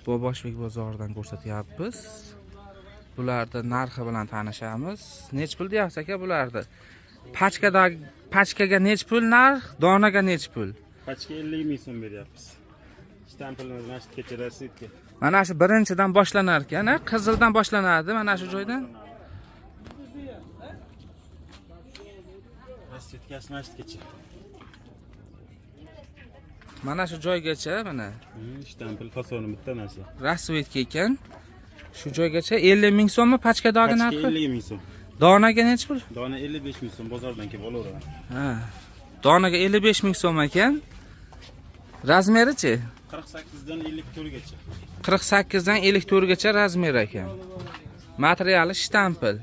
Boboshbek bozoridan ko'rsatyapmiz. Bularning narxi bilan tanishamiz. Nech pul deyapsiz aka bularni? Pachkaga nech pul narx, donaga nech pul? Pachka 50 ming so'm beryapmiz. Shtampilimiz mana shu kechirasizki. Mana shu birinchidan boshlanar ekan, qizildan boshlanadi mana shu joydan. Rasvetkasi mana shu kecha. Mana shu joygacha mana. Shtampil fasoni bitta narsa. Rasvetka ekan. Shu joygacha 50 ming so'mmi pachkadagi narxi? 50 ming so'm. Donaga nech pul? Dona 55 ming so'm bozordan kelib olaveraman. Ha. Donaga 55 ming so'm ekan. Razmerichi? 48 dan 54 gacha. 48 dan 54 gacha razmer ekan. Materiali shtampil.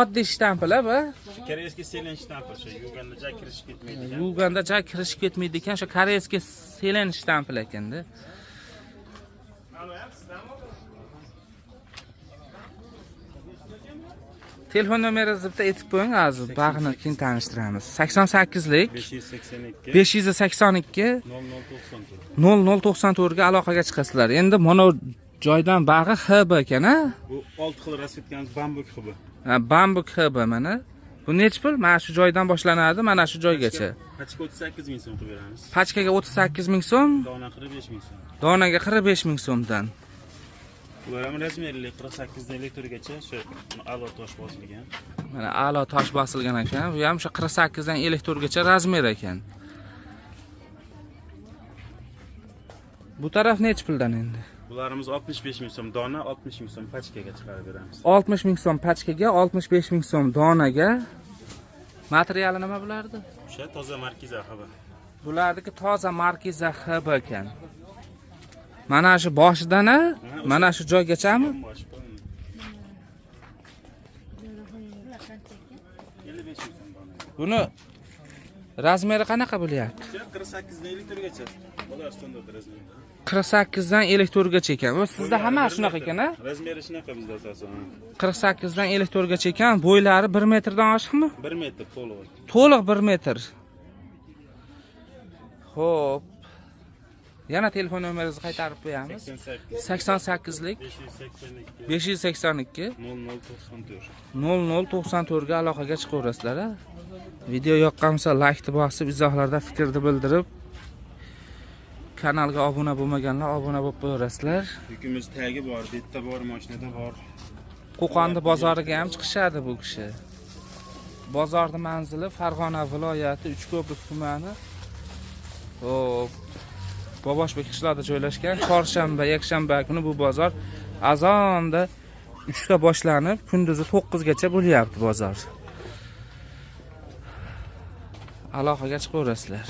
Oddiy shtampil bu. Koreyskiy selen shtampil shu yuvganda ja kirish ketmaydigan. Yuvganda ja kirish ketmaydi ekan, shu koreyskiy selen shtampil ekanda. Telefon nomeringizni bitta aytib qo'ying, hozir bag'ni keyin tanishtiramiz. 88lik 582 0094 ga aloqaga chiqasizlar. Endi mana joydan bag'i HB ekan, ha? Bu 6 xil rasvetkamiz bambuk HB. Ha, bambuk HB mana. Bu nech pul? Mana shu joydan boshlanadi, mana shu joygacha. Pachka 38 ming so'm qilib beramiz. Pachkaga 38 ming so'm, Dona 45 ming so'm. donaga 45 ming so'mdan. Bular ham razmerli 48 dan 54 gacha shu a'lo tosh bosilgan. Mana a'lo tosh bosilgan ekan. Bu ham shu 48 dan 54 gacha razmer ekan. Bu taraf nech puldan endi? Bularimiz 65 ming so'm dona, 60 ming so'm pachkaga chiqarib beramiz. 60 ming so'm pachkaga, 65 ming so'm donaga. Materiali nima bulardi? O'sha toza markiza HB. Bulardagi toza markiza HB ekan. Mana shu boshidan, mana shu joygachami? Buni razmeri qanaqa bo'lyapti? 48 dan 54 gacha. Bular standart razmer. 48 dan 54 gacha ekan. Bu sizda hamma shunaqa ekan, ha? Razmeri shunaqa bizda asosan. 48 dan 54 gacha ekan. Bo'ylari 1 metrdan oshiqmi? 1 metr to'liq. To'liq 1 metr. Xo'p. Yana telefon nomeringizni qaytarib qo'yamiz. 88lik 582 0094 ga aloqaga chiqaverasizlar. Video yoqqan bo'lsa like bosib, izohlarda fikrni bildirib, kanalga obuna bo'lmaganlar obuna bo'lib qo'yasizlar. Yukimiz tagi bor, bitta bor, mashinada bor. Qo'qonda bozoriga ham chiqishadi bu kishi. Bozorning manzili Farg'ona viloyati Uchko'prik tumani. Xo'p. Boboshbek qishloqida joylashgan. Chorshanba, yakshanba kuni bu bozor azonda 3 ta boshlanib, kunduzi 9 gacha bo'lyapti bozor. Aloqaga chiqaverasizlar.